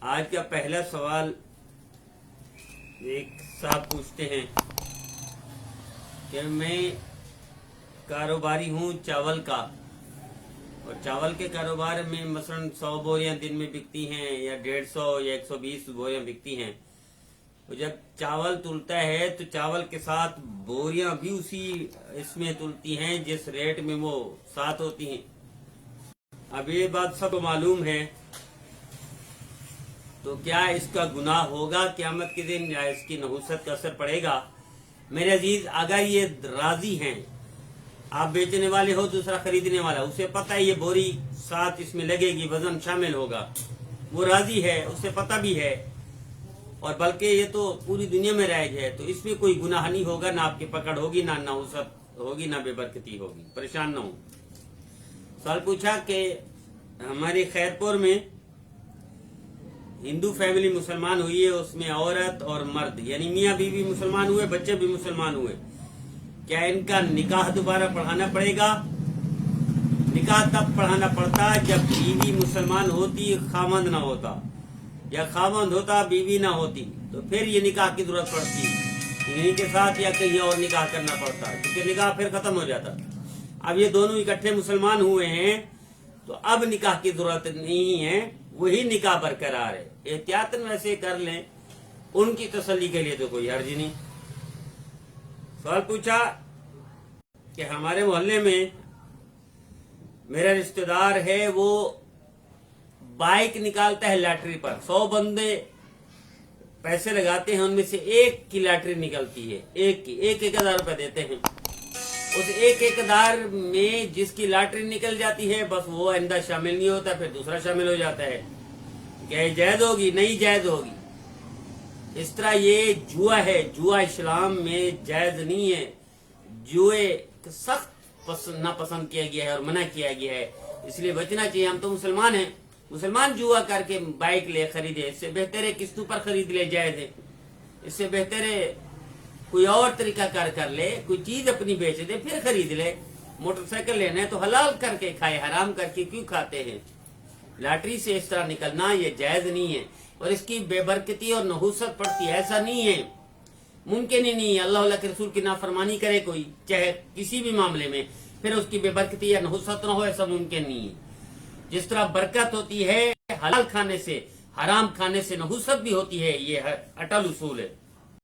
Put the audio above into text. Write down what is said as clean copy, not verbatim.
آج کا پہلا سوال ایک صاحب پوچھتے ہیں کہ میں کاروباری ہوں چاول کا، اور چاول کے کاروبار میں مثلا 100 بوریاں دن میں بکتی ہیں یا 150 یا 120 بوریاں بکتی ہیں. جب چاول تلتا ہے تو چاول کے ساتھ بوریاں بھی اسی اس میں تلتی ہیں جس ریٹ میں وہ ساتھ ہوتی ہیں. اب یہ بات سب کو معلوم ہے، تو کیا اس کا گناہ ہوگا قیامت کے دن یا اس کی نحوست کا اثر پڑے گا؟ میرے عزیز، اگر یہ راضی ہیں، آپ بیچنے والے ہو، دوسرا خریدنے والا، اسے پتہ ہے یہ بوری ساتھ اس میں لگے گی، وزن شامل ہوگا، وہ راضی ہے، اسے پتہ بھی ہے، اور بلکہ یہ تو پوری دنیا میں رائج ہے، تو اس میں کوئی گناہ نہیں ہوگا، نہ آپ کی پکڑ ہوگی، نہ نحوست ہوگی، نہ بے برکتی ہوگی. پریشان نہ ہو. سوال پوچھا کہ ہمارے خیرپور میں ہندو فیملی مسلمان ہوئی ہے، اس میں عورت اور مرد یعنی میاں بیوی مسلمان ہوئے، بچے بھی مسلمان ہوئے، کیا ان کا نکاح دوبارہ پڑھانا پڑے گا؟ نکاح تب پڑھانا پڑتا جب بیوی مسلمان ہوتی، خاوند نہ ہوتا، یا خاوند ہوتا بیوی نہ ہوتی، تو پھر یہ نکاح کی ضرورت پڑتی، انہی کے ساتھ یا کہیں اور نکاح کرنا پڑتا، کیونکہ نکاح پھر ختم ہو جاتا. اب یہ دونوں اکٹھے مسلمان ہوئے ہیں تو اب نکاح کی ضرورت نہیں ہے، وہی نکاح برقرار ہے. احتیاطاً ویسے کر لیں، ان کی تسلی کے لیے تو کوئی حرج نہیں. سوال پوچھا کہ ہمارے محلے میں میرا رشتہ دار ہے، وہ بائک نکالتا ہے لاٹری پر، 100 بندے پیسے لگاتے ہیں، ان میں سے ایک کی لاٹری نکلتی ہے، ایک کی 1,000 روپے دیتے ہیں. اس 1,000 میں جس کی لاٹری نکل جاتی ہے بس وہ آئندہ شامل نہیں ہوتا، پھر دوسرا شامل ہو جاتا ہے. کیا یہ جائز ہوگی؟ نہیں جائز ہوگی. اس طرح یہ جوا ہے، جوا اسلام میں جائز نہیں ہے. جوئے سخت ناپسند کیا گیا ہے اور منع کیا گیا ہے، اس لیے بچنا چاہیے. ہم تو مسلمان ہیں، مسلمان جوا کر کے بائک لے خریدے، اس سے بہتر ہے قسطوں پر خرید لے، جائز ہے. اس سے بہتر ہے کوئی اور طریقہ کر لے، کوئی چیز اپنی بیچ دے پھر خرید لے. موٹر سائیکل لینا ہے تو حلال کر کے کھائے، حرام کر کے کیوں کھاتے ہیں؟ لاٹری سے اس طرح نکلنا یہ جائز نہیں ہے، اور اس کی بے برکتی اور نحوست پڑتی ہے. ایسا نہیں ہے، ممکن ہی نہیں ہے. اللہ اللہ کے رسول کی نافرمانی کرے کوئی، چاہے کسی بھی معاملے میں، پھر اس کی بے برکتی یا نحوست نہ ہو، ایسا ممکن نہیں ہے. جس طرح برکت ہوتی ہے حلال کھانے سے، حرام کھانے سے نحوست بھی ہوتی ہے، یہ اٹل اصول ہے.